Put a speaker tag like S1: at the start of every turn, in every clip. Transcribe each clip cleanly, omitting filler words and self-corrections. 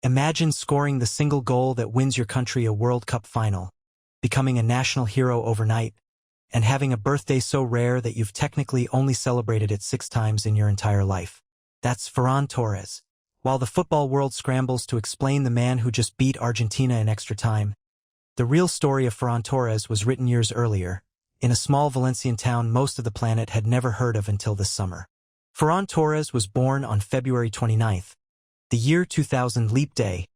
S1: Imagine scoring the single goal that wins your country a World Cup final, becoming a national hero overnight, and having a birthday so rare that you've technically only celebrated it 6 times in your entire life. That's Ferran Torres. While the football world scrambles to explain the man who just beat Argentina in extra time, the real story of Ferran Torres was written years earlier, in a small Valencian town most of the planet had never heard of until this summer. Ferran Torres was born on February 29th, the year 2000 leap day,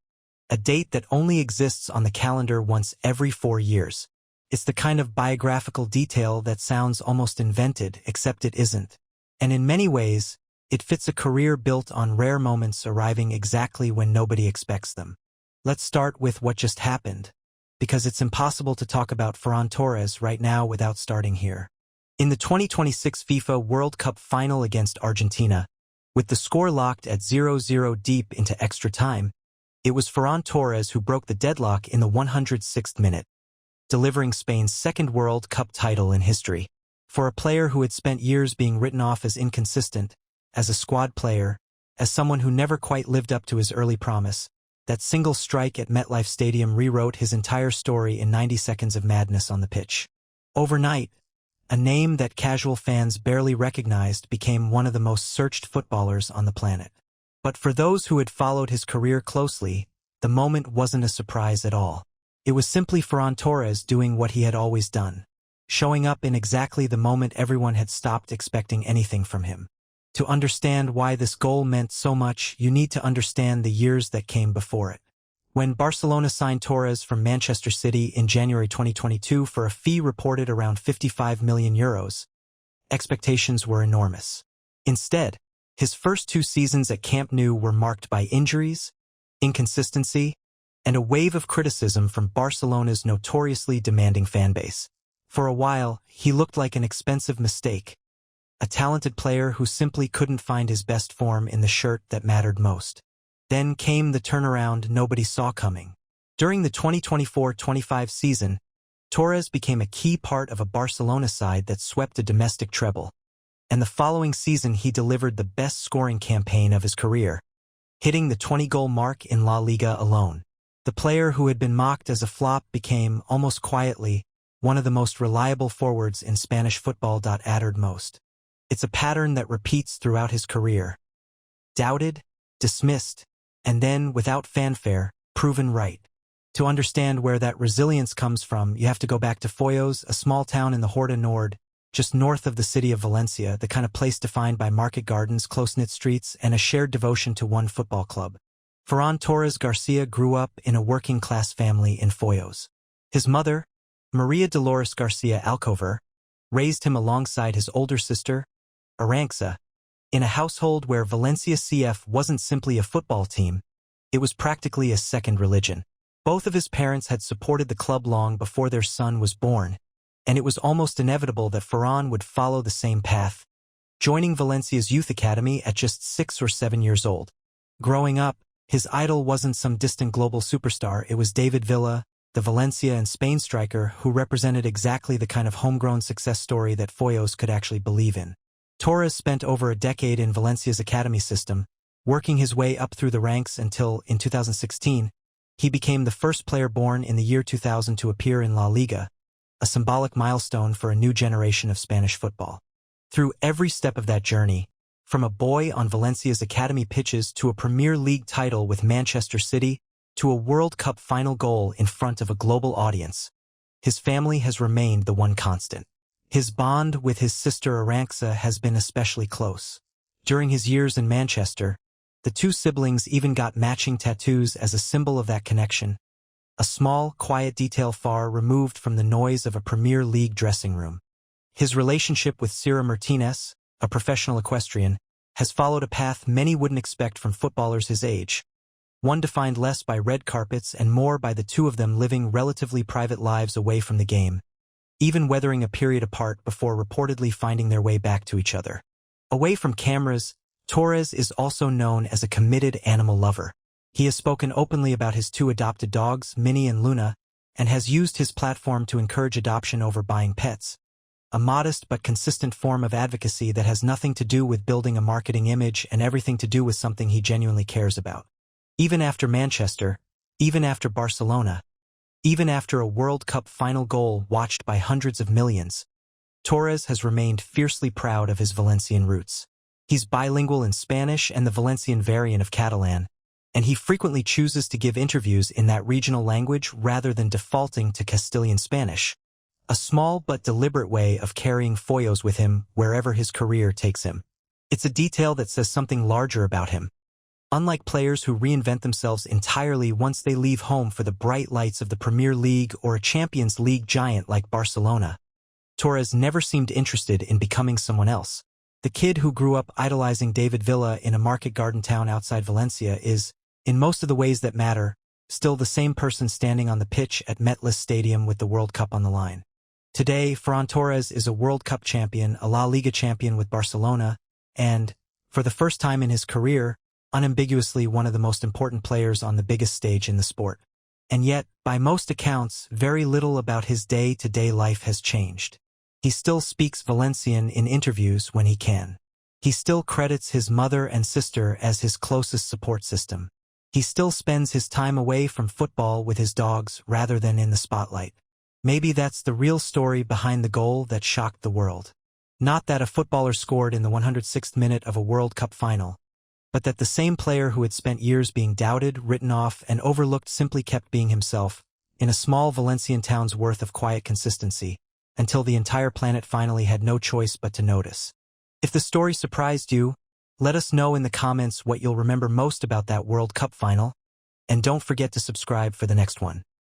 S1: a date that only exists on the calendar once every 4 years. It's the kind of biographical detail that sounds almost invented, except it isn't. And in many ways, it fits a career built on rare moments arriving exactly when nobody expects them. Let's start with what just happened, because it's impossible to talk about Ferran Torres right now without starting here. In the 2026 FIFA World Cup final against Argentina, with the score locked at 0-0 deep into extra time, it was Ferran Torres who broke the deadlock in the 106th minute, delivering Spain's second World Cup title in history. For a player who had spent years being written off as inconsistent, as a squad player, as someone who never quite lived up to his early promise, that single strike at MetLife Stadium rewrote his entire story in 90 seconds of madness on the pitch. Overnight, a name that casual fans barely recognized became one of the most searched footballers on the planet. But for those who had followed his career closely, the moment wasn't a surprise at all. It was simply Ferran Torres doing what he had always done, showing up in exactly the moment everyone had stopped expecting anything from him. To understand why this goal meant so much, you need to understand the years that came before it. When Barcelona signed Torres from Manchester City in January 2022 for a fee reported around €55 million, expectations were enormous. Instead, his first 2 seasons at Camp Nou were marked by injuries, inconsistency, and a wave of criticism from Barcelona's notoriously demanding fanbase. For a while, he looked like an expensive mistake, a talented player who simply couldn't find his best form in the shirt that mattered most. Then came the turnaround nobody saw coming. During the 2024-25 season, Torres became a key part of a Barcelona side that swept a domestic treble. And the following season he delivered the best scoring campaign of his career, hitting the 20-goal mark in La Liga alone. The player who had been mocked as a flop became, almost quietly, one of the most reliable forwards in Spanish football. Uttered most. It's a pattern that repeats throughout his career. Doubted, dismissed, and then, without fanfare, proven right. To understand where that resilience comes from, you have to go back to Foios, a small town in the Horta Nord, just north of the city of Valencia, the kind of place defined by market gardens, close-knit streets, and a shared devotion to one football club. Ferran Torres Garcia grew up in a working-class family in Foios. His mother, Maria Dolores Garcia Alcover, raised him alongside his older sister, Arantxa, in a household where Valencia CF wasn't simply a football team, it was practically a second religion. Both of his parents had supported the club long before their son was born, and it was almost inevitable that Ferran would follow the same path, joining Valencia's youth academy at just 6 or 7 years old. Growing up, his idol wasn't some distant global superstar, it was David Villa, the Valencia and Spain striker who represented exactly the kind of homegrown success story that Foios could actually believe in. Torres spent over a decade in Valencia's academy system, working his way up through the ranks until, in 2016, he became the first player born in the year 2000 to appear in La Liga, a symbolic milestone for a new generation of Spanish football. Through every step of that journey, from a boy on Valencia's academy pitches to a Premier League title with Manchester City to a World Cup final goal in front of a global audience, his family has remained the one constant. His bond with his sister Arantxa has been especially close. During his years in Manchester, the 2 siblings even got matching tattoos as a symbol of that connection, a small, quiet detail far removed from the noise of a Premier League dressing room. His relationship with Sira Martinez, a professional equestrian, has followed a path many wouldn't expect from footballers his age, one defined less by red carpets and more by the 2 of them living relatively private lives away from the game, even weathering a period apart before reportedly finding their way back to each other. Away from cameras, Torres is also known as a committed animal lover. He has spoken openly about his 2 adopted dogs, Minnie and Luna, and has used his platform to encourage adoption over buying pets, a modest but consistent form of advocacy that has nothing to do with building a marketing image and everything to do with something he genuinely cares about. Even after Manchester, even after Barcelona, even after a World Cup final goal watched by hundreds of millions, Torres has remained fiercely proud of his Valencian roots. He's bilingual in Spanish and the Valencian variant of Catalan, and he frequently chooses to give interviews in that regional language rather than defaulting to Castilian Spanish, a small but deliberate way of carrying Foios with him wherever his career takes him. It's a detail that says something larger about him. Unlike players who reinvent themselves entirely once they leave home for the bright lights of the Premier League or a Champions League giant like Barcelona, Torres never seemed interested in becoming someone else. The kid who grew up idolizing David Villa in a market garden town outside Valencia is, in most of the ways that matter, still the same person standing on the pitch at MetLife Stadium with the World Cup on the line. Today, Ferran Torres is a World Cup champion, a La Liga champion with Barcelona, and, for the first time in his career, unambiguously one of the most important players on the biggest stage in the sport. And yet, by most accounts, very little about his day-to-day life has changed. He still speaks Valencian in interviews when he can. He still credits his mother and sister as his closest support system. He still spends his time away from football with his dogs rather than in the spotlight. Maybe that's the real story behind the goal that shocked the world. Not that a footballer scored in the 106th minute of a World Cup final, but that the same player who had spent years being doubted, written off, and overlooked simply kept being himself, in a small Valencian town's worth of quiet consistency, until the entire planet finally had no choice but to notice. If the story surprised you, let us know in the comments what you'll remember most about that World Cup final, and don't forget to subscribe for the next one.